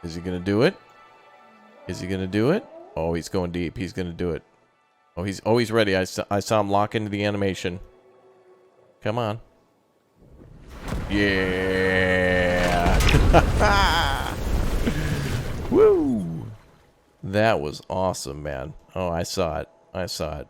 Is he going to do it? Is he going to do it? Oh, he's going deep. He's going to do it. Oh, he's ready. I saw him lock into the animation. Come on. Yeah. Woo. That was awesome, man. Oh, I saw it. I saw it.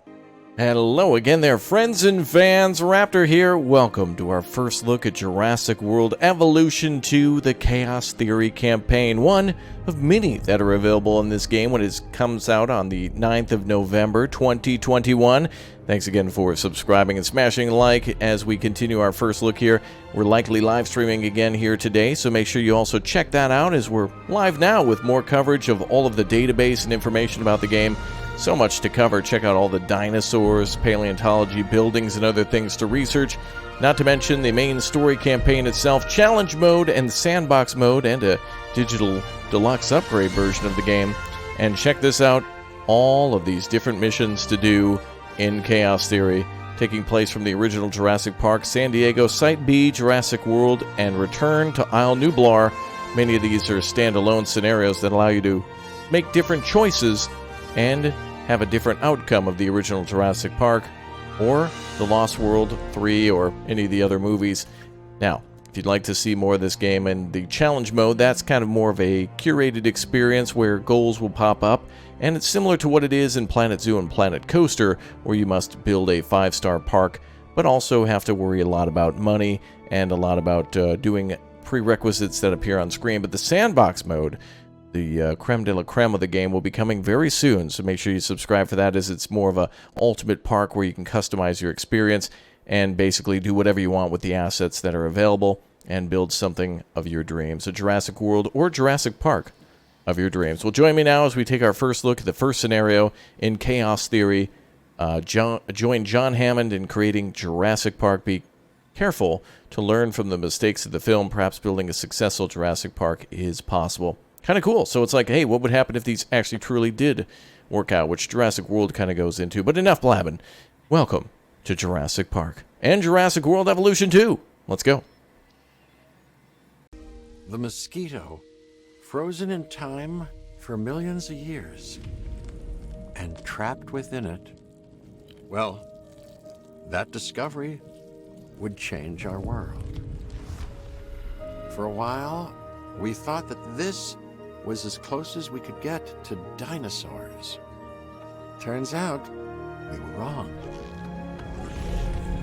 Hello again there, friends and fans. Raptor here. Welcome to our first look at Jurassic World Evolution 2, the Chaos Theory campaign. One of many that are available in this game when it comes out on the 9th of November, 2021. Thanks again for subscribing and smashing like as we continue our first look here. We're likely live streaming again here today, so make sure you also check that out as we're live now with more coverage of all of the database and information about the game. So much to cover. Check out all the dinosaurs, paleontology, buildings, and other things to research. Not to mention the main story campaign itself, challenge mode and sandbox mode, and a digital deluxe upgrade version of the game. And check this out, all of these different missions to do in Chaos Theory, taking place from the original Jurassic Park, San Diego, Site B, Jurassic World, and Return to Isle Nublar. Many of these are standalone scenarios that allow you to make different choices and have a different outcome of the original Jurassic Park or The Lost World 3 or any of the other movies. Now, if you'd like to see more of this game in the challenge mode, that's kind of more of a curated experience where goals will pop up, and it's similar to what it is in Planet Zoo and Planet Coaster, where you must build a 5-star park, but also have to worry a lot about money and a lot about doing prerequisites that appear on screen. But the sandbox mode, the creme de la creme of the game, will be coming very soon, so make sure you subscribe for that, as it's more of a ultimate park where you can customize your experience and basically do whatever you want with the assets that are available and build something of your dreams, a Jurassic World or Jurassic Park of your dreams. Well, join me now as we take our first look at the first scenario in Chaos Theory. Join John Hammond in creating Jurassic Park. Be careful to learn from the mistakes of the film. Perhaps building a successful Jurassic Park is possible. Kind of cool. So it's like, hey, what would happen if these actually truly did work out, which Jurassic World kind of goes into. But enough blabbing. Welcome to Jurassic Park and Jurassic World Evolution 2. Let's go. The mosquito, frozen in time for millions of years, and trapped within it. Well, that discovery would change our world. For a while, we thought that this was as close as we could get to dinosaurs. Turns out, we were wrong.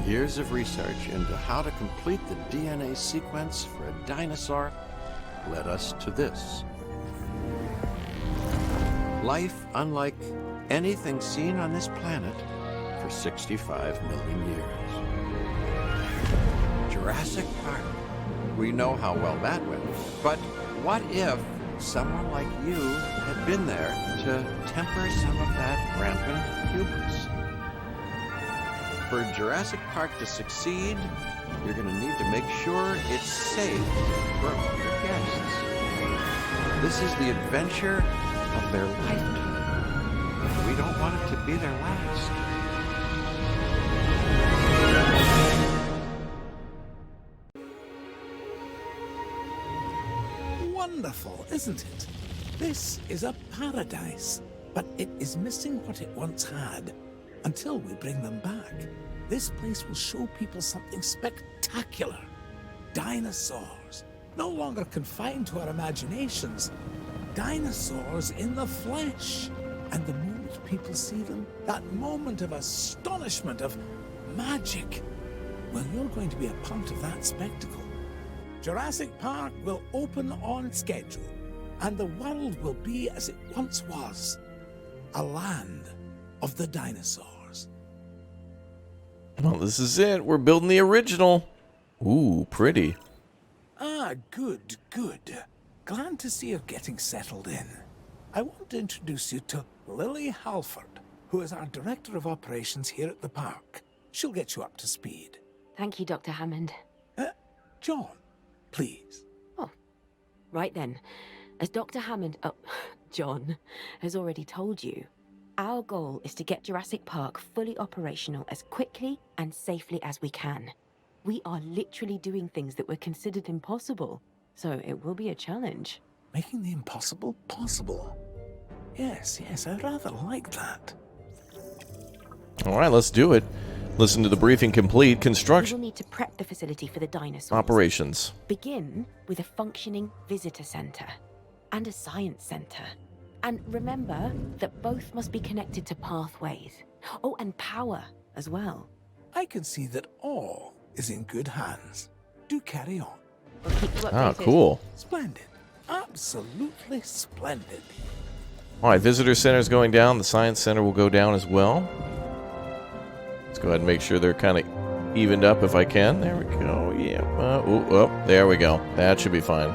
Years of research into how to complete the DNA sequence for a dinosaur led us to this. Life unlike anything seen on this planet for 65 million years. Jurassic Park. We know how well that went, but what if someone like you had been there to temper some of that rampant hubris? For Jurassic Park to succeed, you're going to need to make sure it's safe for all your guests. This is the adventure of their lifetime, and we don't want it to be their last. Wonderful, isn't it? This is a paradise, but it is missing what it once had. Until we bring them back, this place will show people something spectacular. Dinosaurs, no longer confined to our imaginations. Dinosaurs in the flesh. And the moment people see them, that moment of astonishment, of magic, well, you're going to be a part of that spectacle. Jurassic Park will open on schedule, and the world will be as it once was, a land of the dinosaurs. Well, this is it. We're building the original. Ooh, pretty. Ah, good, good. Glad to see you getting settled in. I want to introduce you to Lily Halford, who is our Director of Operations here at the park. She'll get you up to speed. Thank you, Dr. Hammond. John, please. Oh, right then. As Dr. Hammond, John, has already told you, our goal is to get Jurassic Park fully operational as quickly and safely as we can. We are literally doing things that were considered impossible, so it will be a challenge. making the impossible possible. Yes, I rather like that. All right, let's do it. Listen to the briefing complete. We Construction will need to prep the facility for the dinosaurs. operations. Begin with a functioning visitor center and a science center. And remember that both must be connected to pathways. Oh, and power as well. I can see that all is in good hands. Do carry on. We'll keep you updated. Ah, cool. Splendid. Absolutely splendid. All right, visitor center is going down. The science center will go down as well. Let's go ahead and make sure they're kind of evened up if I can. There we go. Yeah. Oh, there we go. That should be fine.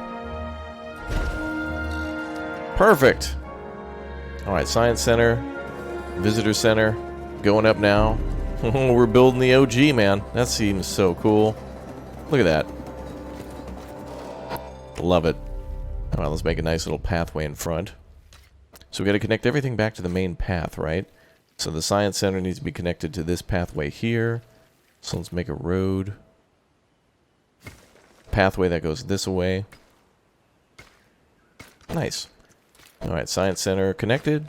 Perfect. All right, science center, visitor center, going up now. We're building the OG, man. That seems so cool. Look at that. Love it. All right, let's make a nice little pathway in front. So we got to connect everything back to the main path, right? So the science center needs to be connected to this pathway here. So let's make a road. Pathway that goes this way. Nice. All right, science center connected.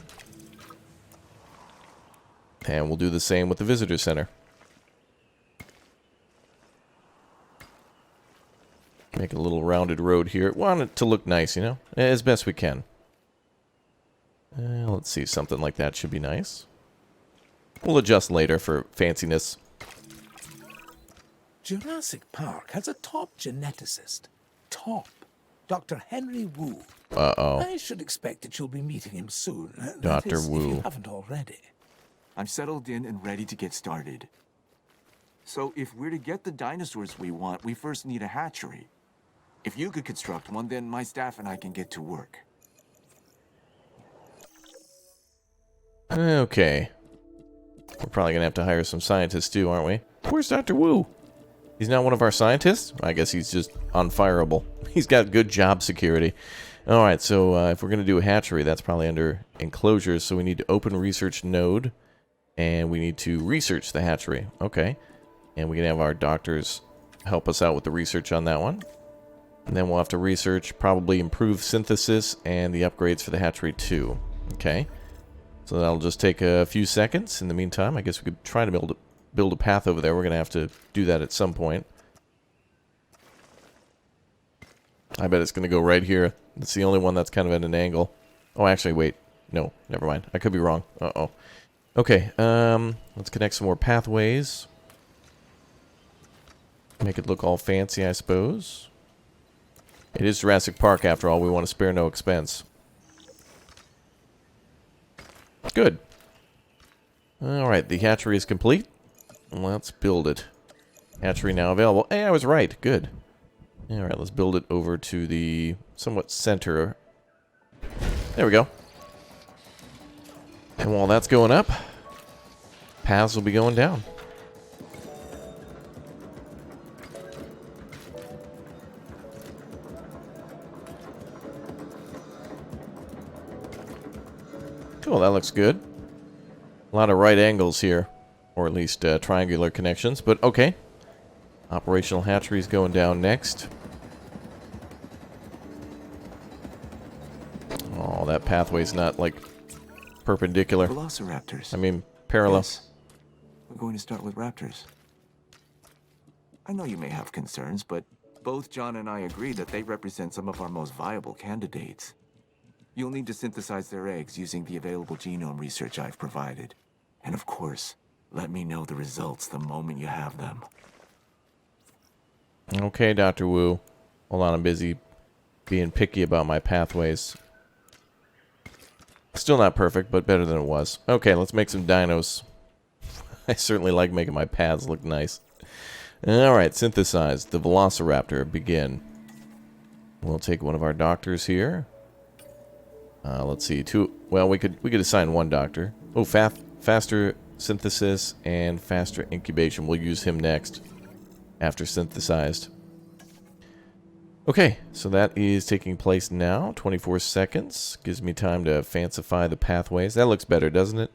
And we'll do the same with the visitor center. Make a little rounded road here. Want it to look nice, you know, as best we can. Let's see, something like that should be nice. We'll adjust later for fanciness. Jurassic Park has a top geneticist. Top. Dr. Henry Wu. Uh-oh. I should expect that you'll be meeting him soon. That Dr. is, Wu. if you haven't already. I'm settled in and ready to get started. So if we're to get the dinosaurs we want, we first need a hatchery. If you could construct one, then my staff and I can get to work. Okay. We're probably going to have to hire some scientists too, aren't we? Where's Dr. Wu? He's not one of our scientists? I guess he's just unfireable. He's got good job security. Alright, so if we're going to do a hatchery, that's probably under enclosures, so we need to open research node, and we need to research the hatchery. Okay. And we can have our doctors help us out with the research on that one. And then we'll have to research probably improve synthesis and the upgrades for the hatchery too. Okay. So that'll just take a few seconds. In the meantime, I guess we could try to build a path over there. We're going to have to do that at some point. I bet it's going to go right here. It's the only one that's kind of at an angle. Oh, actually, wait. No, never mind. I could be wrong. Uh-oh. Okay, let's connect some more pathways. Make it look all fancy, I suppose. It is Jurassic Park, after all. We want to spare no expense. Good. Alright, the hatchery is complete. Let's build it. Hatchery now available. Hey, I was right. Good. Alright, let's build it over to the somewhat center. There we go. And while that's going up, paths will be going down. Cool, that looks good. A lot of right angles here, or at least triangular connections, but okay. Operational hatchery is going down next. Oh, that pathway's not, like, perpendicular. Velociraptors. I mean, parallel. Yes. We're going to start with raptors. I know you may have concerns, but both John and I agree that they represent some of our most viable candidates. You'll need to synthesize their eggs using the available genome research I've provided. And of course, let me know the results the moment you have them. Okay, Dr. Wu. Hold on, I'm busy being picky about my pathways. Still not perfect, but better than it was. Okay, let's make some dinos. I certainly like making my paths look nice. Alright, synthesize. The Velociraptor, begin. We'll take one of our doctors here. Let's see, well, we could assign one doctor. Oh, faster synthesis and faster incubation. We'll use him next after synthesized. Okay, so that is taking place now. 24 seconds. Gives me time to fancify the pathways. That looks better, doesn't it?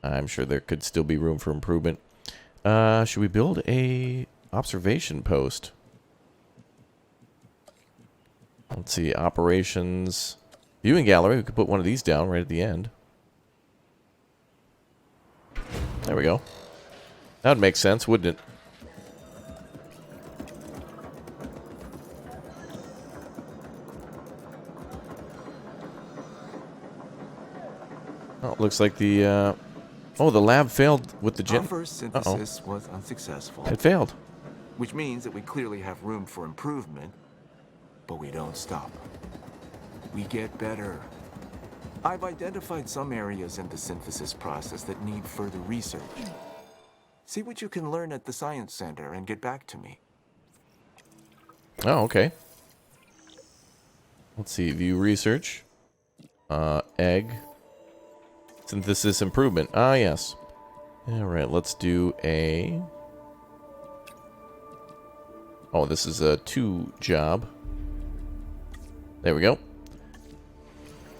I'm sure there could still be room for improvement. Should we build a observation post? Let's see, operations. Viewing gallery, we could put one of these down right at the end. There we go. That would make sense, wouldn't it? Oh, it looks like the, oh, the lab failed with the Our first synthesis was unsuccessful. It failed. Which means that we clearly have room for improvement, but we don't stop. We get better. I've identified some areas in the synthesis process that need further research. See what you can learn at the Science Center and get back to me. Oh, okay. Let's see, view research. Egg. Synthesis improvement. Ah, yes. Alright, let's do a... Oh, this is a 2 job. There we go.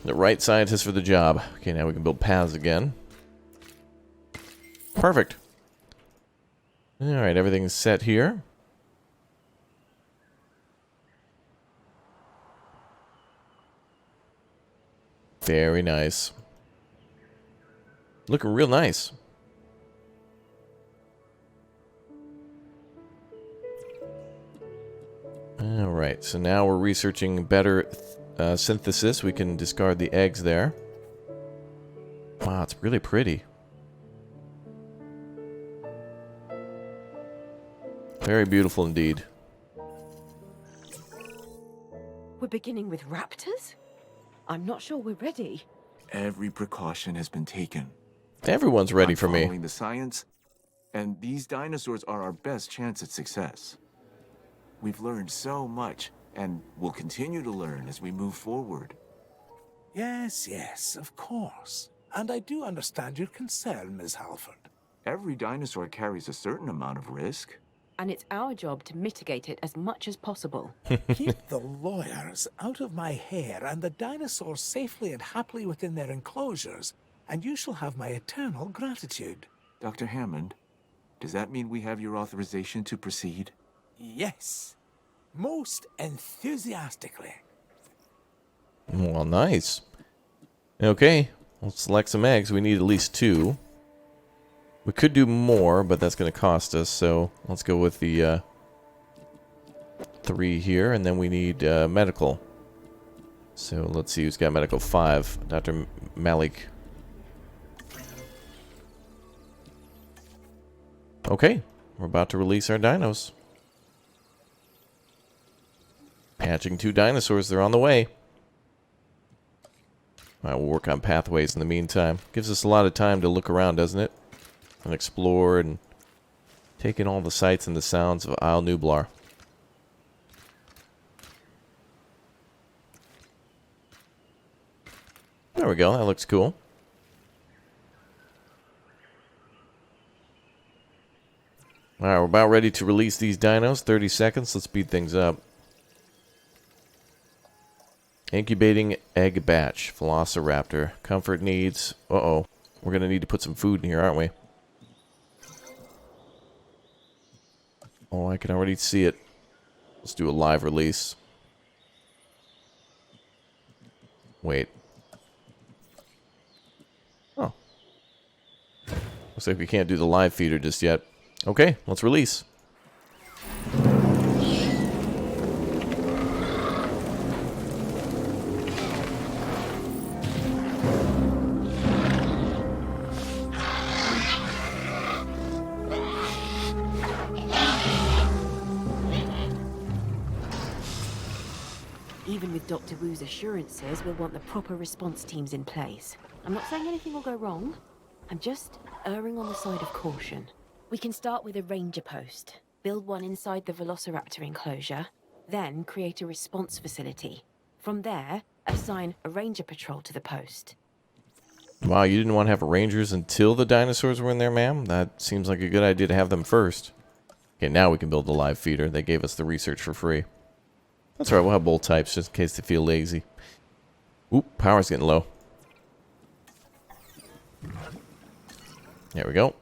The right scientist for the job. Okay, now we can build paths again. Perfect. Alright, everything's set here. Very nice. Looking real nice. Alright, so now we're researching better synthesis. We can discard the eggs there. Wow, it's really pretty. Very beautiful indeed. We're beginning with raptors? I'm not sure we're ready. Every precaution has been taken. Everyone's ready for me. Following the science, and these dinosaurs are our best chance at success. We've learned so much, and we'll continue to learn as we move forward. Yes, yes, of course. And I do understand your concern, Ms. Halford. Every dinosaur carries a certain amount of risk. And it's our job to mitigate it as much as possible. Keep the lawyers out of my hair and the dinosaurs safely and happily within their enclosures, and you shall have my eternal gratitude. Dr. Hammond, does that mean we have your authorization to proceed? Yes, most enthusiastically. Well, nice. Okay, let's select some eggs. We need at least 2. We could do more, but that's going to cost us, so let's go with the 3 here, and then we need medical. So let's see who's got medical. 5. Dr. Malik. Okay, we're about to release our dinos. Hatching 2 dinosaurs, they're on the way. Alright, we'll work on pathways in the meantime. Gives us a lot of time to look around, doesn't it? And explore and take in all the sights and the sounds of Isle Nublar. There we go, that looks cool. Alright, we're about ready to release these dinos. 30 seconds, let's speed things up. Incubating egg batch, Velociraptor. Comfort needs. Uh-oh. We're going to need to put some food in here, aren't we? Oh, I can already see it. Let's do a live release. Wait. Oh. Looks like we can't do the live feeder just yet. Okay, let's release. Even with Dr. Wu's assurances, we'll want the proper response teams in place. I'm not saying anything will go wrong. I'm just erring on the side of caution. We can start with a ranger post, build one inside the Velociraptor enclosure, then create a response facility. From there, assign a ranger patrol to the post. Wow, you didn't want to have rangers until the dinosaurs were in there, ma'am? That seems like a good idea to have them first. Okay, now we can build the live feeder. They gave us the research for free. That's right, we'll have both types just in case they feel lazy. Oop, power's getting low. There we go.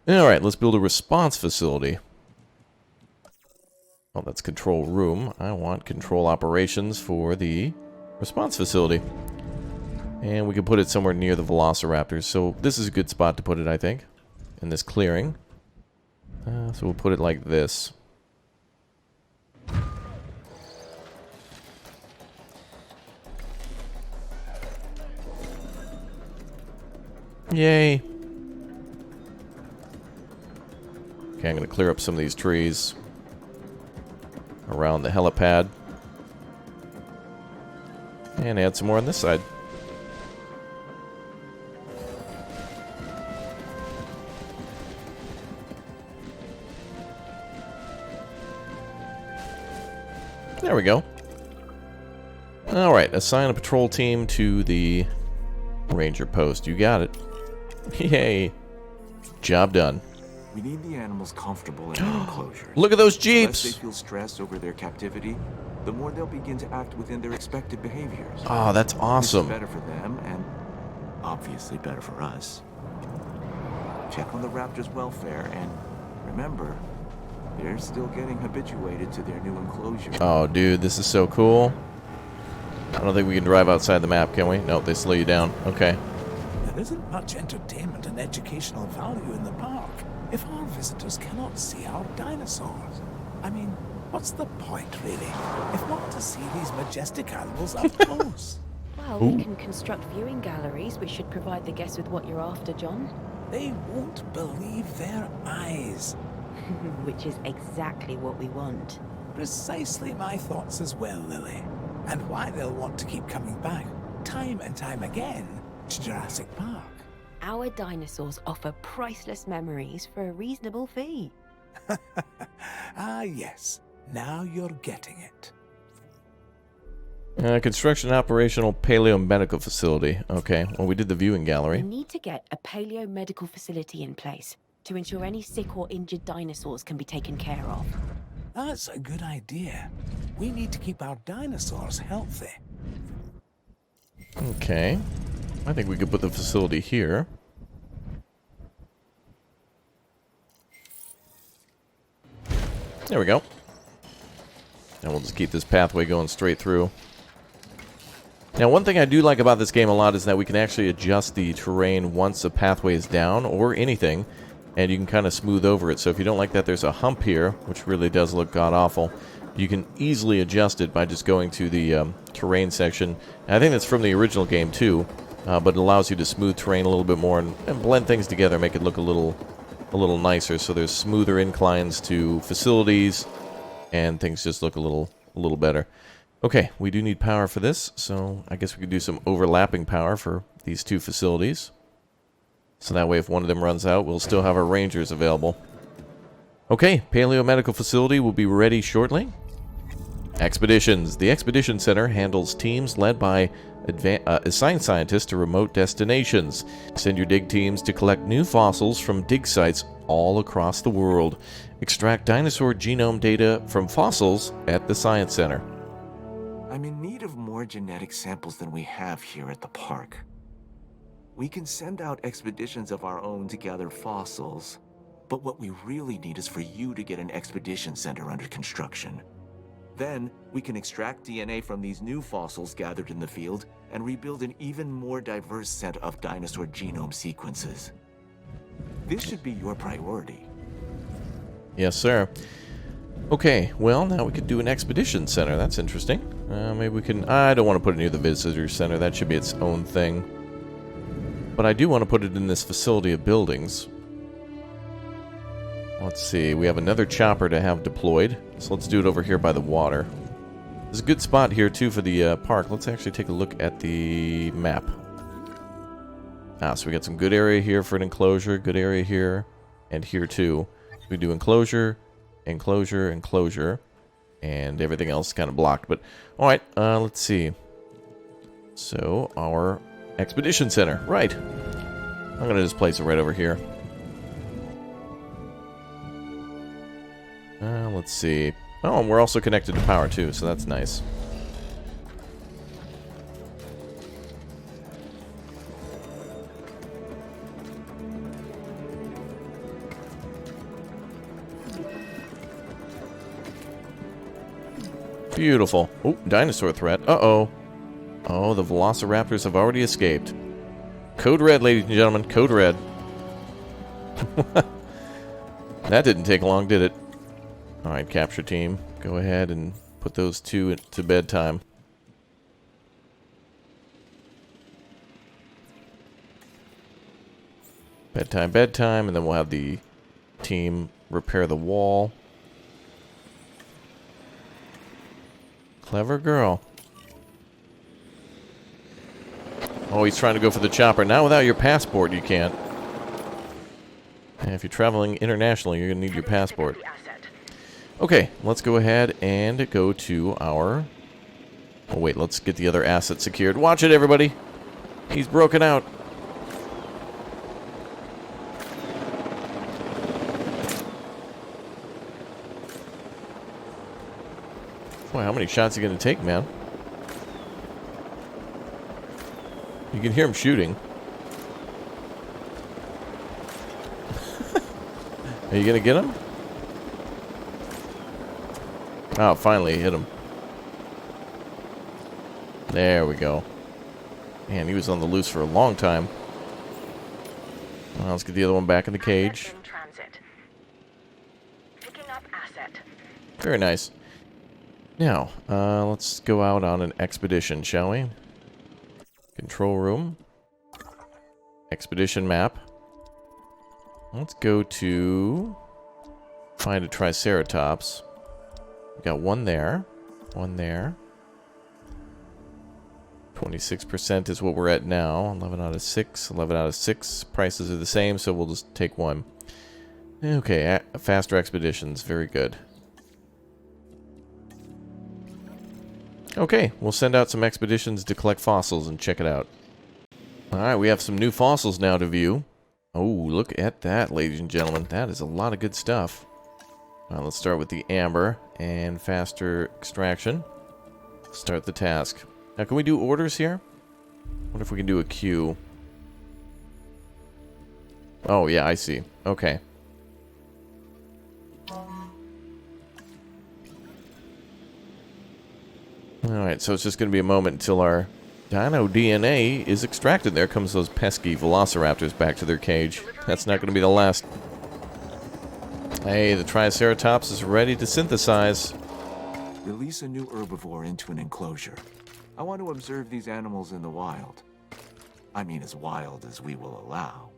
Alright, let's build a response facility. Oh, that's control room. I want control operations for the response facility. And we can put it somewhere near the velociraptors. So this is a good spot to put it, I think, in this clearing. So we'll put it like this. Yay. Okay, I'm going to clear up some of these trees around the helipad. And add some more on this side. There we go. Alright, assign a patrol team to the ranger post. You got it. Yay. Job done. We need the animals comfortable in their enclosures. Look at those The less jeeps! they feel stress over their captivity, the more they'll begin to act within their expected behaviors. Oh, that's awesome. This is better for them and obviously better for us. Check on the raptors' welfare and remember, they're still getting habituated to their new enclosure. Oh, dude, this is so cool. I don't think we can drive outside the map, can we? No, they slow you down. Okay. There isn't much entertainment and educational value in the park if our visitors cannot see our dinosaurs. I mean, what's the point, really, if not to see these majestic animals up close? Well, we can construct viewing galleries, which should provide the guests with what you're after, John. They won't believe their eyes. Which is exactly what we want. Precisely my thoughts as well, Lily. And why they'll want to keep coming back, time and time again, to Jurassic Park. Our dinosaurs offer priceless memories for a reasonable fee. Ah, yes. Now you're getting it. Construction operational paleomedical facility. Okay, well, we did the viewing We gallery. need to get a paleo-medical facility in place to ensure any sick or injured dinosaurs can be taken care of. That's a good idea. We need to keep our dinosaurs healthy. Okay. I think we could put the facility here. There we go. And we'll just keep this pathway going straight through. Now, one thing I do like about this game a lot is that we can actually adjust the terrain once the pathway is down, or anything, and you can kind of smooth over it. So if you don't like that there's a hump here, which really does look god-awful, you can easily adjust it by just going to the terrain section. And I think that's from the original game too, but it allows you to smooth terrain a little bit more and blend things together, make it look a little nicer. So there's smoother inclines to facilities, and things just look a little better. Okay, we do need power for this, so I guess we could do some overlapping power for these two facilities. So that way if one of them runs out, we'll still have our rangers available. Okay, Paleomedical Facility will be ready shortly. Expeditions. The Expedition Center handles teams led by assigned scientists to remote destinations. Send your dig teams to collect new fossils from dig sites all across the world. Extract dinosaur genome data from fossils at the Science Center. I'm in need of more genetic samples than we have here at the park. We can send out expeditions of our own to gather fossils, but what we really need is for you to get an expedition center under construction. Then, we can extract DNA from these new fossils gathered in the field and rebuild an even more diverse set of dinosaur genome sequences. This should be your priority. Yes, sir. Okay, well, now we could do an expedition center. That's interesting. Maybe we can... I don't want to put it near the visitor center. That should be its own thing. But I do want to put it in this facility of buildings. Let's see. We have another chopper to have deployed. So let's do it over here by the water. There's a good spot here, too, for the park. Let's actually take a look at the map. So we got some good area here for an enclosure. Good area here. And here, too. We do enclosure... enclosure, enclosure, and everything else kind of blocked. But, alright, let's see. So, our expedition center. Right. I'm going to just place it right over here. Let's see. Oh, and we're also connected to power, too, so that's nice. Beautiful. Oh, dinosaur threat. Uh-oh. Oh, the velociraptors have already escaped. Code red, ladies and gentlemen. Code red. That didn't take long, did it? Alright, capture team. Go ahead and put those two to bedtime. Bedtime, bedtime, and then we'll have the team repair the wall. Clever girl. Oh, he's trying to go for the chopper. Now without your passport, you can't. And if you're traveling internationally, you're going to need your passport. Okay, let's go ahead and go to our... Oh, wait, let's get the other asset secured. Watch it, everybody. He's broken out. Boy, how many shots are you going to take, man? You can hear him shooting. Are you going to get him? Oh, finally hit him. There we go. Man, he was on the loose for a long time. Well, let's get the other one back in the cage. Very nice. Now, let's go out on an expedition, shall we? Control room. Expedition map. Let's go to... find a Triceratops. We got one there. One there. 26% is what we're at now. 11 out of 6. 11 out of 6. Prices are the same, so we'll just take one. Okay, faster expeditions. Very good. Okay, we'll send out some expeditions to collect fossils and check it out. Alright, we have some new fossils now to view. Oh, look at that, ladies and gentlemen. That is a lot of good stuff. Let's start with the amber and faster extraction. Start the task. Now, can we do orders here? What if we can do a queue? Oh, yeah, I see. Okay. Alright, so it's just going to be a moment until our dino DNA is extracted. There comes those pesky velociraptors back to their cage. That's not going to be the last. Hey, the Triceratops is ready to synthesize. Release a new herbivore into an enclosure. I want to observe these animals in the wild. I mean, as wild as we will allow.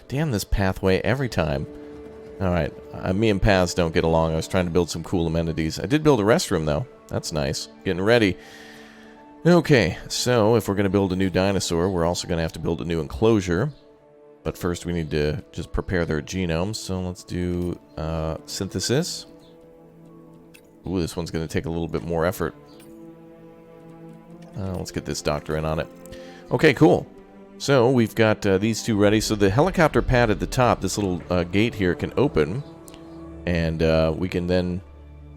Damn this pathway every time. Alright, me and Paz don't get along. I was trying to build some cool amenities. I did build a restroom, though. That's nice. Getting ready. Okay, so if we're going to build a new dinosaur, we're also going to have to build a new enclosure. But first we need to just prepare their genomes. So let's do synthesis. Ooh, this one's going to take a little bit more effort. Let's get this doctor in on it. Okay, cool. So we've got these two ready. So the helicopter pad at the top, this little gate here, can open. And we can then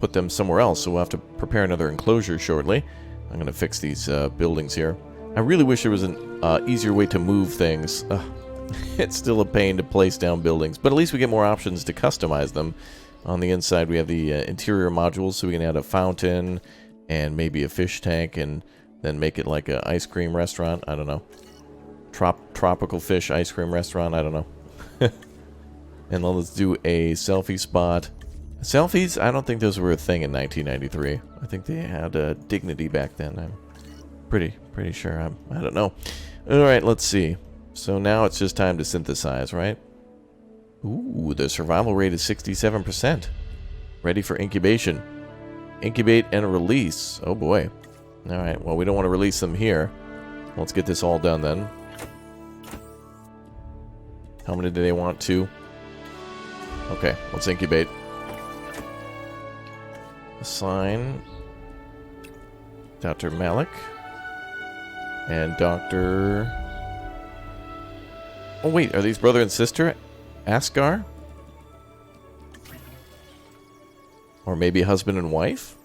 put them somewhere else. So we'll have to prepare another enclosure shortly. I'm going to fix these buildings here. I really wish there was an easier way to move things. It's still a pain to place down buildings. But at least we get more options to customize them. On the inside, we have the interior modules. So we can add a fountain and maybe a fish tank. And then make it like an ice cream restaurant. I don't know. Tropical fish ice cream restaurant. I don't know. And then let's do a selfie spot. Selfies? I don't think those were a thing in 1993. I think they had dignity back then. I'm pretty sure. I don't know. Alright, let's see. So now it's just time to synthesize, right? Ooh, the survival rate is 67%. Ready for incubation. Incubate and release. Oh boy. Alright, well we don't want to release them here. Let's get this all done then. How many do they want? 2? Okay, let's incubate. Assign Dr. Malik and Dr. Oh wait, are these brother and sister? Asgar? Or maybe husband and wife?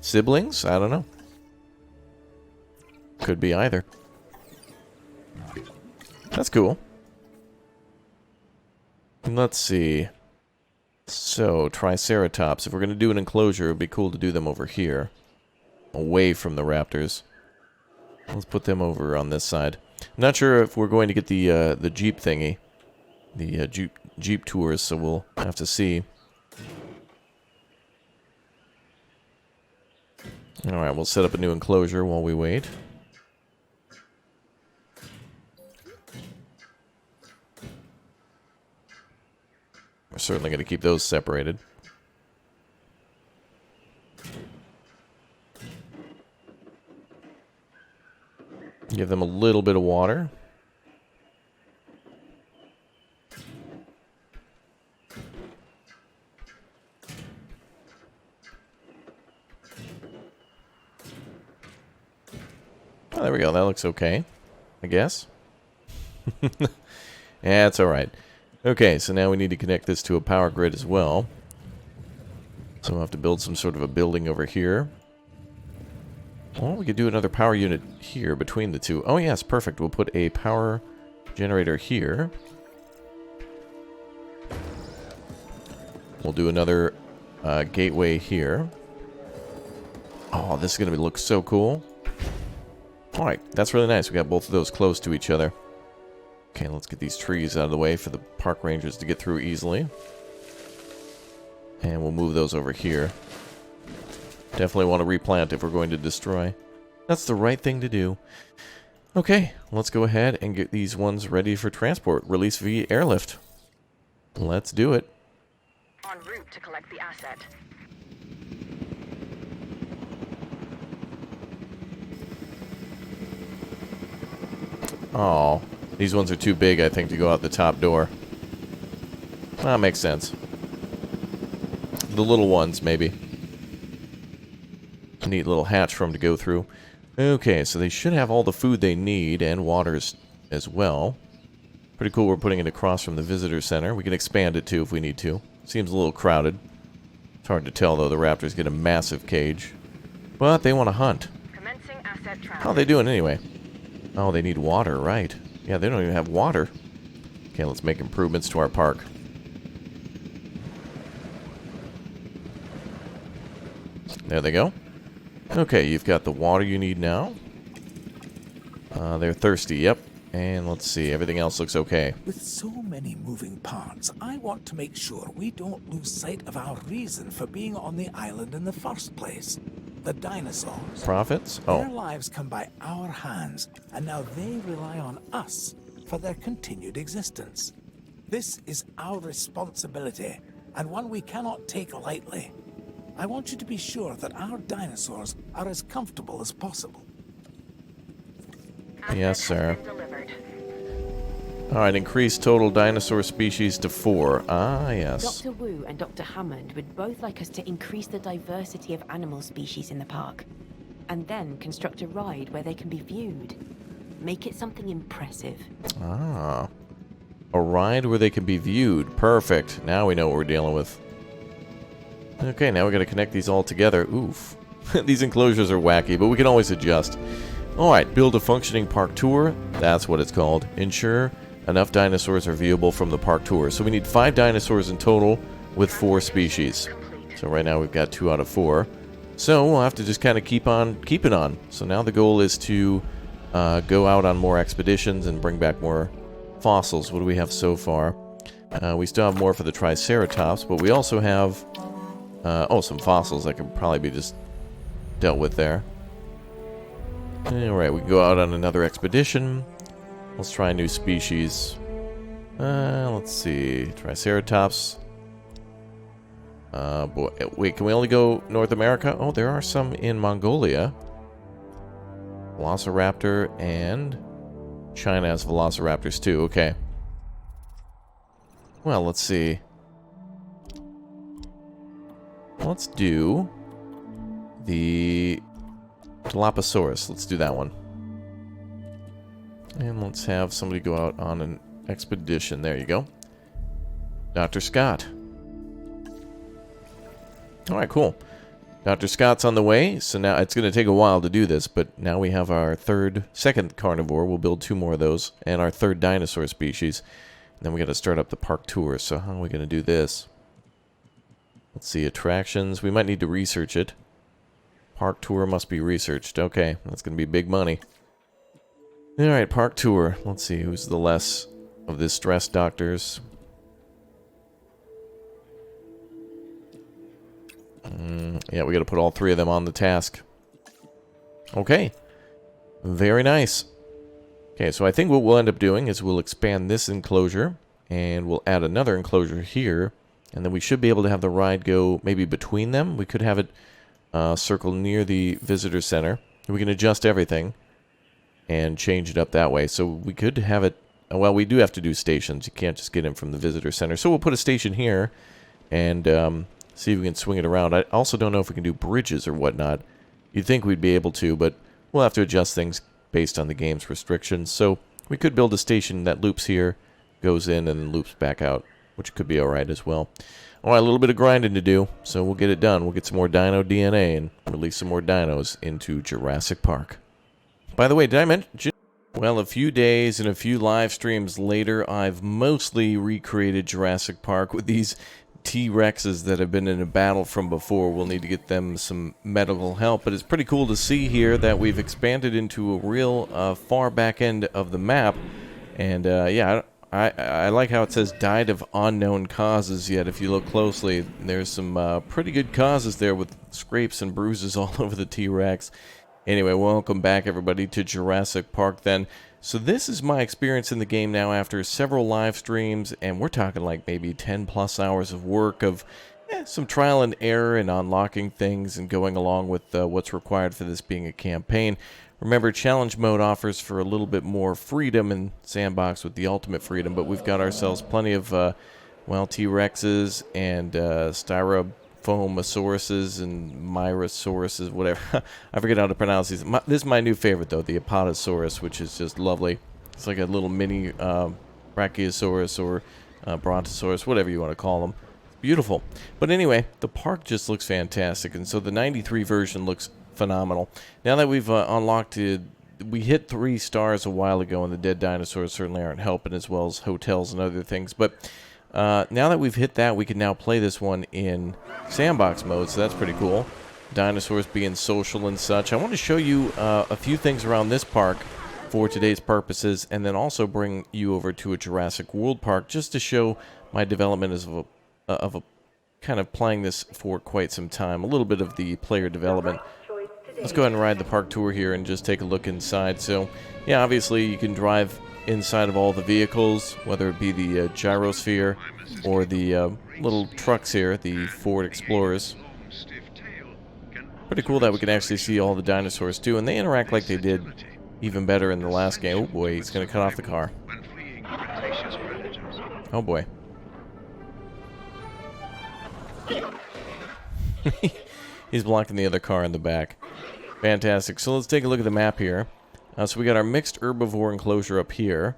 Siblings? I don't know. Could be either. That's cool. Let's see. So, Triceratops. If we're going to do an enclosure, it would be cool to do them over here. Away from the raptors. Let's put them over on this side. I'm not sure if we're going to get the Jeep thingy. The Jeep tours, so we'll have to see. Alright, we'll set up a new enclosure while we wait. We're certainly going to keep those separated. Give them a little bit of water. Oh, there we go. That looks okay, I guess. Yeah, it's alright. Okay, so now we need to connect this to a power grid as well. So we'll have to build some sort of a building over here. Well, we could do another power unit here between the two. Oh, yes, perfect. We'll put a power generator here. We'll do another gateway here. Oh, this is going to look so cool. Alright, that's really nice. We got both of those close to each other. Okay, let's get these trees out of the way for the park rangers to get through easily. And we'll move those over here. Definitely want to replant if we're going to destroy. That's the right thing to do. Okay, let's go ahead and get these ones ready for transport. Release via airlift. Let's do it. En route to collect the asset. Oh, these ones are too big, I think, to go out the top door. That makes sense. The little ones, maybe. A neat little hatch for them to go through. Okay, so they should have all the food they need and waters as well. Pretty cool we're putting it across from the visitor center. We can expand it, too, if we need to. Seems a little crowded. It's hard to tell, though. The raptors get a massive cage. But they want to hunt. Commencing asset transfer. How are they doing, anyway? Oh, they need water, right. Yeah, they don't even have water. Okay, let's make improvements to our park. There they go. Okay, you've got the water you need now. They're thirsty, yep. And let's see, everything else looks okay. With so many moving parts, I want to make sure we don't lose sight of our reason for being on the island in the first place. The dinosaurs. Profits? Their Oh, lives come by our hands, and now they rely on us for their continued existence. This is our responsibility, and one we cannot take lightly. I want you to be sure that our dinosaurs are as comfortable as possible. Asset yes, has sir. been delivered. Alright, increase total dinosaur species to 4. Ah, yes. Dr. Wu and Dr. Hammond would both like us to increase the diversity of animal species in the park, and then construct a ride where they can be viewed. Make it something impressive. Ah. A ride where they can be viewed. Perfect. Now we know what we're dealing with. Okay, now we gotta connect these all together. Oof. These enclosures are wacky, but we can always adjust. Alright, build a functioning park tour. That's what it's called. Ensure enough dinosaurs are viewable from the park tour. So we need 5 dinosaurs in total with 4 species. So right now we've got 2 out of 4. So we'll have to just kind of keep on keeping on. So now the goal is to go out on more expeditions and bring back more fossils. What do we have so far? We still have more for the Triceratops, but we also have some fossils that can probably be just dealt with there. Alright, we can go out on another expedition. Let's try a new species. Let's see. Triceratops. Wait, can we only go North America? Oh, there are some in Mongolia. Velociraptor, and China has Velociraptors too. Okay. Well, let's see. Let's do the Dilophosaurus. Let's do that one. And let's have somebody go out on an expedition. There you go. Dr. Scott. Alright, cool. Dr. Scott's on the way, so now it's going to take a while to do this, but now we have our second carnivore. We'll build 2 more of those, and our 3rd dinosaur species. And then we got to start up the park tour, so how are we going to do this? Let's see, attractions. We might need to research it. Park tour must be researched. Okay, that's going to be big money. Alright, park tour. Let's see, who's the less of the stress doctors? Yeah, we got to put all three of them on the task. Okay. Very nice. Okay, so I think what we'll end up doing is we'll expand this enclosure, and we'll add another enclosure here, and then we should be able to have the ride go maybe between them. We could have it circle near the visitor center. We can adjust everything and change it up that way. So we could have it... Well, we do have to do stations. You can't just get in from the visitor center. So we'll put a station here and see if we can swing it around. I also don't know if we can do bridges or whatnot. You'd think we'd be able to, but we'll have to adjust things based on the game's restrictions. So we could build a station that loops here, goes in, and then loops back out, which could be alright as well. Alright, a little bit of grinding to do, so we'll get it done. We'll get some more dino DNA and release some more dinos into Jurassic Park. By the way, did I mention... Well, a few days and a few live streams later, I've mostly recreated Jurassic Park with these T-Rexes that have been in a battle from before. We'll need to get them some medical help, but it's pretty cool to see here that we've expanded into a real far back end of the map. And yeah, I like how it says died of unknown causes, yet if you look closely, there's some pretty good causes there with scrapes and bruises all over the T-Rex. Anyway, welcome back everybody to Jurassic Park then. So this is my experience in the game now after several live streams, and we're talking like maybe 10 plus hours of work of some trial and error and unlocking things and going along with what's required for this being a campaign. Remember, challenge mode offers for a little bit more freedom and sandbox with the ultimate freedom, but we've got ourselves plenty of, well, T-Rexes and Styrofoamosauruses and Myrosauruses, whatever. I forget how to pronounce these. This is my new favorite, though, the Apatosaurus, which is just lovely. It's like a little mini Brachiosaurus or Brontosaurus, whatever you want to call them. It's beautiful. But anyway, the park just looks fantastic, and so the 93 version looks phenomenal. Now that we've unlocked it, we hit 3 stars a while ago, and the dead dinosaurs certainly aren't helping, as well as hotels and other things. But now that we've hit that, we can now play this one in sandbox mode, so that's pretty cool. Dinosaurs being social and such. I want to show you a few things around this park for today's purposes, and then also bring you over to a Jurassic World park just to show my development as of a kind of playing this for quite some time. A little bit of the player development. Let's go ahead and ride the park tour here and just take a look inside. So, yeah, obviously you can drive inside of all the vehicles, whether it be the gyrosphere or the little trucks here, the Ford Explorers. Pretty cool that we can actually see all the dinosaurs too, and they interact like they did even better in the last game. Oh boy, he's going to cut off the car. Oh boy. He's blocking the other car in the back. Fantastic. So let's take a look at the map here. So we got our mixed herbivore enclosure up here,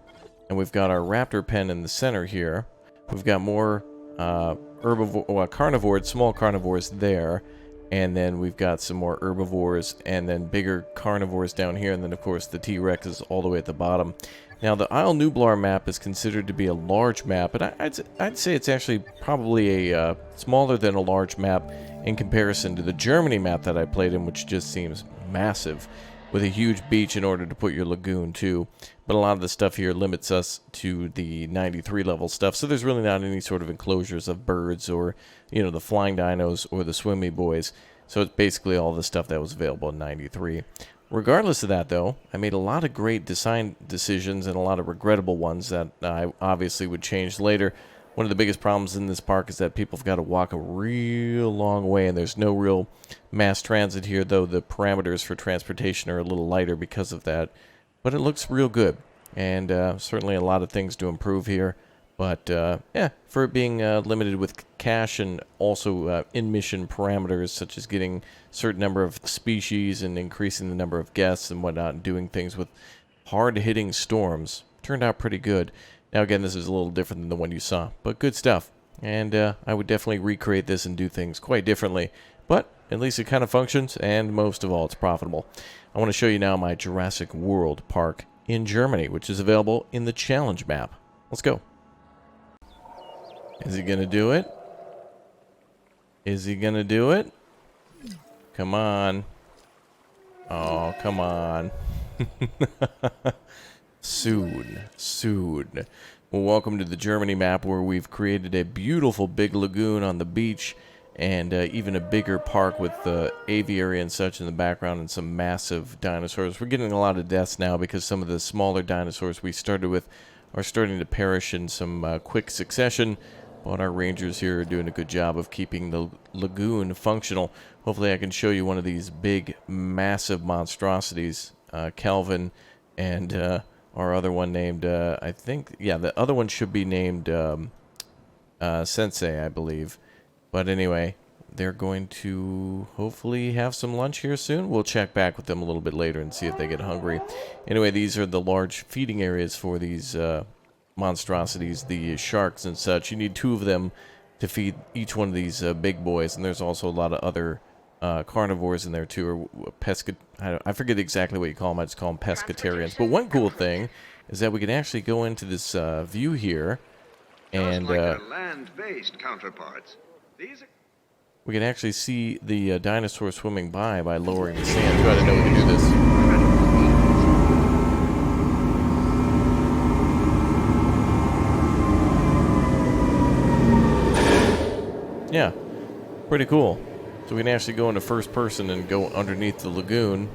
and we've got our raptor pen in the center here. We've got more carnivores, small carnivores there, and then we've got some more herbivores, and then bigger carnivores down here, and then of course the T-Rex is all the way at the bottom. Now the Isle Nublar map is considered to be a large map, but I'd say it's actually probably a smaller than a large map in comparison to the Germany map that I played in, which just seems massive, with a huge beach in order to put your lagoon too. But a lot of the stuff here limits us to the 93 level stuff, so there's really not any sort of enclosures of birds or, you know, the flying dinos or the swimmy boys. So it's basically all the stuff that was available in 93. Regardless of that, though, I made a lot of great design decisions and a lot of regrettable ones that I obviously would change later. One of the biggest problems in this park is that people have got to walk a real long way, and there's no real mass transit here, though the parameters for transportation are a little lighter because of that. But it looks real good, and certainly a lot of things to improve here. But, yeah, for it being limited with cash and also in-mission parameters, such as getting a certain number of species and increasing the number of guests and whatnot, and doing things with hard-hitting storms, turned out pretty good. Now, again, this is a little different than the one you saw, but good stuff. And I would definitely recreate this and do things quite differently. But at least it kind of functions, and most of all, it's profitable. I want to show you now my Jurassic World park in Germany, which is available in the challenge map. Let's go. Is he going to do it? Is he gonna do it? Come on. Oh, come on. Soon. Soon. Well, welcome to the Germany map, where we've created a beautiful big lagoon on the beach, and even a bigger park with the aviary and such in the background, and some massive dinosaurs. We're getting a lot of deaths now because some of the smaller dinosaurs we started with are starting to perish in some quick succession. But our rangers here are doing a good job of keeping the lagoon functional. Hopefully I can show you one of these big, massive monstrosities. Calvin and our other one named, I think, yeah, the other one should be named Sensei, I believe. But anyway, they're going to hopefully have some lunch here soon. We'll check back with them a little bit later and see if they get hungry. Anyway, these are the large feeding areas for these monstrosities, the sharks and such. You need 2 of them to feed each one of these big boys, and there's also a lot of other carnivores in there too, or I forget exactly what you call them. I just call them pescatarians. But one cool thing is that we can actually go into this view here, and like their land-based counterparts. we can actually see the dinosaur swimming by lowering the sand. Too, I didn't know we could do this. Yeah, pretty cool. So we can actually go into first person and go underneath the lagoon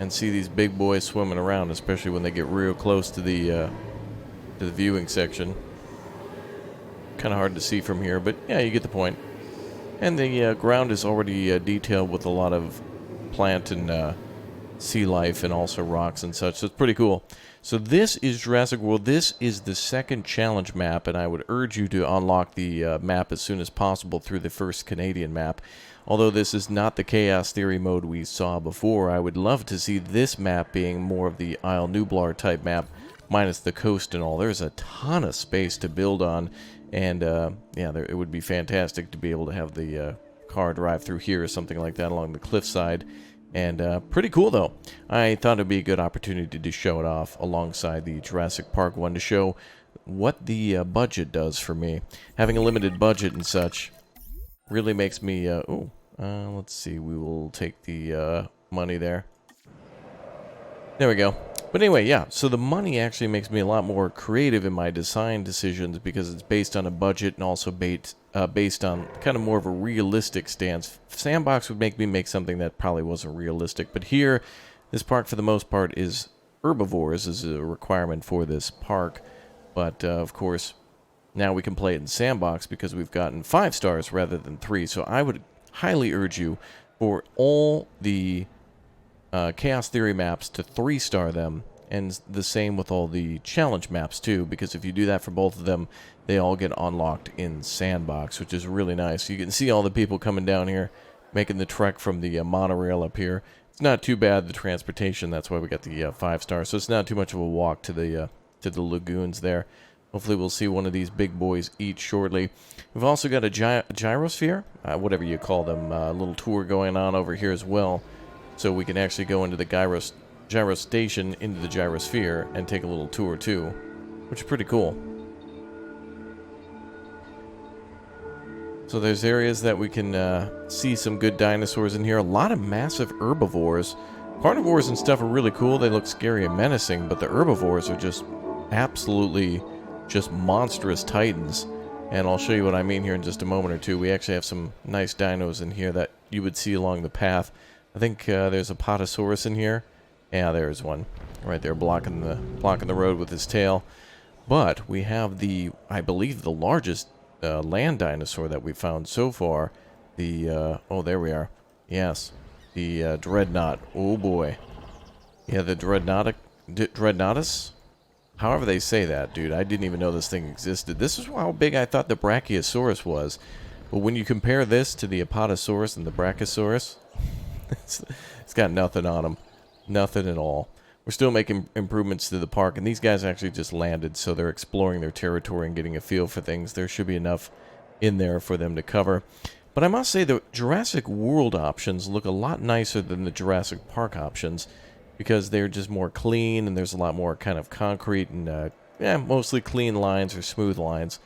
and see these big boys swimming around, especially when they get real close to the viewing section. Kind of hard to see from here, but yeah, you get the point. And the ground is already detailed with a lot of plant and sea life, and also rocks and such, so it's pretty cool. So this is Jurassic World. This is the second challenge map, and I would urge you to unlock the map as soon as possible through the first Canadian map. Although this is not the Chaos Theory mode we saw before, I would love to see this map being more of the Isle Nublar type map, minus the coast and all. There's a ton of space to build on, and yeah, it would be fantastic to be able to have the car drive through here or something like that along the cliffside. And pretty cool, though. I thought it would be a good opportunity to show it off alongside the Jurassic Park one, to show what the budget does for me. Having a limited budget and such really makes me... let's see. We will take the money there. There we go. But anyway, yeah. So the money actually makes me a lot more creative in my design decisions, because it's based on a budget and also based on kind of more of a realistic stance. Sandbox would make me make something that probably wasn't realistic. But here, this park for the most part is herbivores, is a requirement for this park. But of course, now we can play it in Sandbox because we've gotten 5 stars rather than 3. So I would highly urge you for all the Chaos Theory maps to 3-star them, and the same with all the challenge maps too, because if you do that for both of them, they all get unlocked in Sandbox, which is really nice. You can see all the people coming down here, making the trek from the monorail up here. It's not too bad, the transportation, that's why we got the 5 stars, so it's not too much of a walk to the lagoons there. Hopefully we'll see one of these big boys eat shortly. We've also got a gyrosphere, whatever you call them, a little tour going on over here as well. So we can actually go into the gyro station, into the gyrosphere, and take a little tour too, which is pretty cool. So there's areas that we can see some good dinosaurs in here. A lot of massive herbivores. Carnivores and stuff are really cool. They look scary and menacing, but the herbivores are just absolutely just monstrous titans. And I'll show you what I mean here in just a moment or two. We actually have some nice dinos in here that you would see along the path. I think there's a Potosaurus in here. Yeah, there's one right there blocking the road with his tail. But we have I believe the largest land dinosaur that we found so far. Oh, there we are. Yes, the Dreadnought. Oh boy. Yeah, the Dreadnoughtus? However they say that, dude. I didn't even know this thing existed. This is how big I thought the Brachiosaurus was. But when you compare this to the Apatosaurus and the Brachiosaurus, it's got nothing on them. Nothing at all. We're still making improvements to the park, and these guys actually just landed, so they're exploring their territory and getting a feel for things. There should be enough in there for them to cover. But I must say the Jurassic World options look a lot nicer than the Jurassic Park options, because they're just more clean, and there's a lot more kind of concrete and mostly clean lines or smooth lines.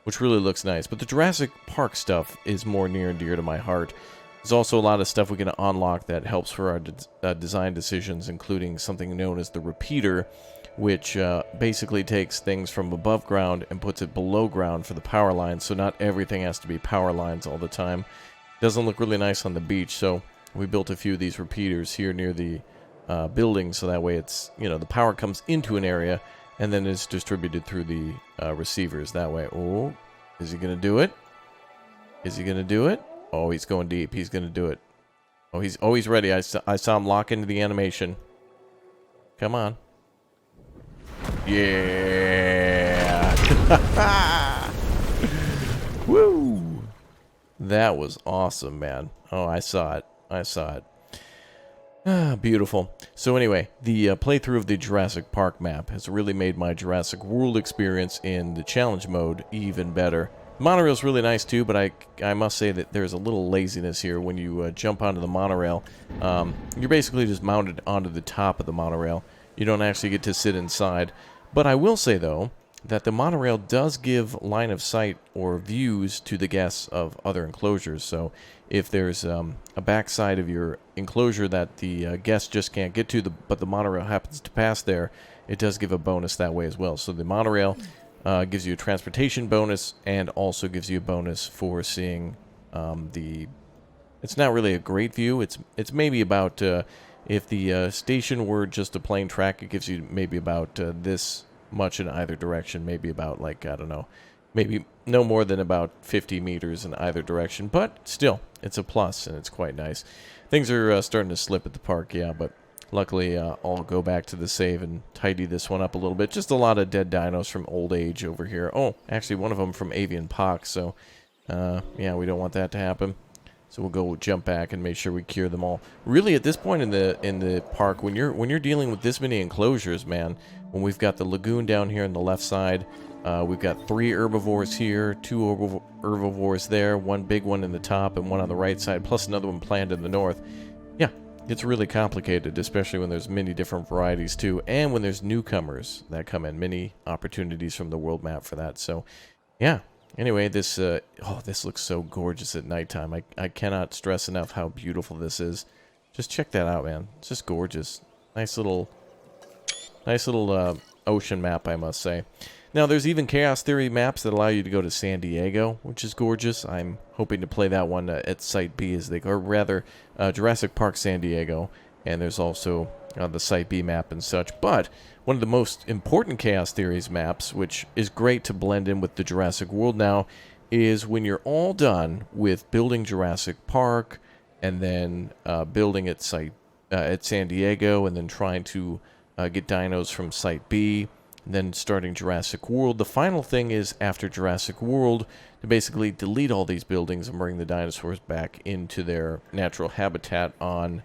which really looks nice. But the Jurassic Park stuff is more near and dear to my heart. There's also a lot of stuff we can unlock that helps for our design decisions, including something known as the repeater, which basically takes things from above ground and puts it below ground for the power lines, so not everything has to be power lines all the time. Doesn't look really nice on the beach, so we built a few of these repeaters here near the building, so that way it's, you know, the power comes into an area and then is distributed through the receivers that way. Oh, is he going to do it? Is he going to do it? Oh, he's going deep. He's going to do it. Oh, he's ready. I saw him lock into the animation. Come on. Yeah. Woo. That was awesome, man. Oh, I saw it. I saw it. Ah, beautiful. So anyway, the playthrough of the Jurassic Park map has really made my Jurassic World experience in the challenge mode even better. Monorail's really nice too, but I must say that there's a little laziness here when you jump onto the monorail. You're basically just mounted onto the top of the monorail. You don't actually get to sit inside. But I will say, though, that the monorail does give line of sight or views to the guests of other enclosures. So if there's a backside of your enclosure that the guests just can't get to, but the monorail happens to pass there, it does give a bonus that way as well. So the monorail gives you a transportation bonus and also gives you a bonus for seeing the... It's not really a great view. It's maybe about... if the station were just a plain track, it gives you maybe about this much in either direction. Maybe about, like, I don't know, maybe no more than about 50 meters in either direction. But still, it's a plus, and it's quite nice. Things are starting to slip at the park, yeah, but luckily I'll go back to the save and tidy this one up a little bit. Just a lot of dead dinos from old age over here. Oh, actually, one of them from avian pox, so yeah, we don't want that to happen. So we'll go jump back and make sure we cure them all. Really, at this point in the park, when you're dealing with this many enclosures, man, when we've got the lagoon down here on the left side, we've got 3 herbivores here, 2 herbivores there, 1 big one in the top and 1 on the right side, plus another one planned in the north. Yeah, it's really complicated, especially when there's many different varieties too, and when there's newcomers that come in, many opportunities from the world map for that. So, yeah. Anyway, this this looks so gorgeous at nighttime. I cannot stress enough how beautiful this is. Just check that out, man. It's just gorgeous. Nice little ocean map, I must say. Now, there's even Chaos Theory maps that allow you to go to San Diego, which is gorgeous. I'm hoping to play that one at Site B, or rather, Jurassic Park San Diego. And there's also the Site B map and such. But one of the most important Chaos Theories maps, which is great to blend in with the Jurassic World now, is when you're all done with building Jurassic Park and then building at San Diego and then trying to get dinos from Site B, and then starting Jurassic World. The final thing is, after Jurassic World, to basically delete all these buildings and bring the dinosaurs back into their natural habitat on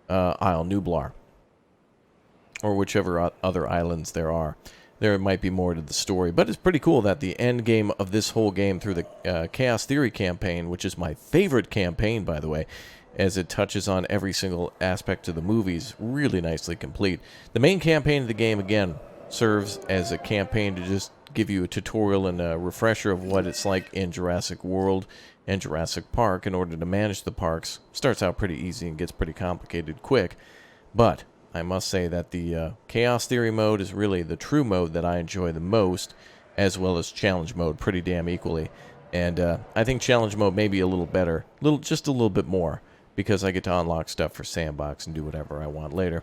Isle Nublar, or whichever other islands there are. There might be more to the story, but it's pretty cool that the end game of this whole game through the Chaos Theory campaign, which is my favorite campaign, by the way, as it touches on every single aspect of the movies, really nicely complete. The main campaign of the game, again, serves as a campaign to just give you a tutorial and a refresher of what it's like in Jurassic World and Jurassic Park in order to manage the parks. Starts out pretty easy and gets pretty complicated quick, but I must say that the Chaos Theory mode is really the true mode that I enjoy the most, as well as Challenge mode pretty damn equally. And I think Challenge mode may be a little better, just a little bit more, because I get to unlock stuff for Sandbox and do whatever I want later.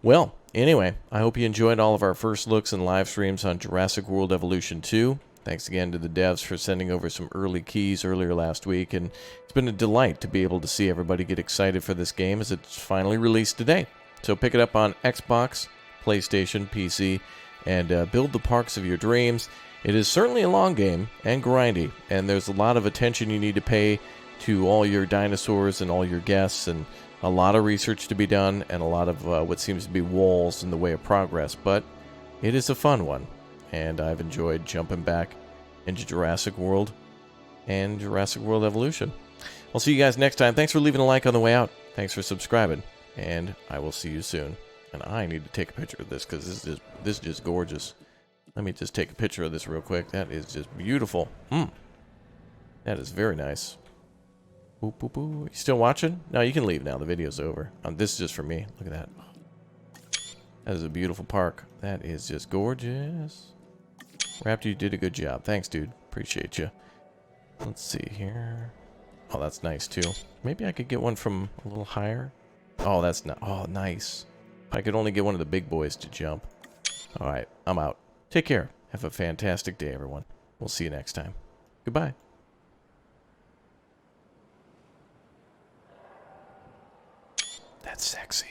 Well, anyway, I hope you enjoyed all of our first looks and live streams on Jurassic World Evolution 2. Thanks again to the devs for sending over some early keys earlier last week, and it's been a delight to be able to see everybody get excited for this game as it's finally released today. So pick it up on Xbox, PlayStation, PC, and build the parks of your dreams. It is certainly a long game and grindy, and there's a lot of attention you need to pay to all your dinosaurs and all your guests, and a lot of research to be done, and a lot of what seems to be walls in the way of progress. But it is a fun one, and I've enjoyed jumping back into Jurassic World and Jurassic World Evolution. I'll see you guys next time. Thanks for leaving a like on the way out. Thanks for subscribing. And I will see you soon. And I need to take a picture of this because this is just gorgeous. Let me just take a picture of this real quick. That is just beautiful. That is very nice. Boop, boop, boop. You still watching? No, you can leave now. The video's over. This is just for me. Look at that. That is a beautiful park. That is just gorgeous. Raptor, you did a good job. Thanks, dude. Appreciate you. Let's see here. Oh, that's nice, too. Maybe I could get one from a little higher. Oh, that's not... Oh, nice. I could only get one of the big boys to jump. All right, I'm out. Take care. Have a fantastic day, everyone. We'll see you next time. Goodbye. That's sexy.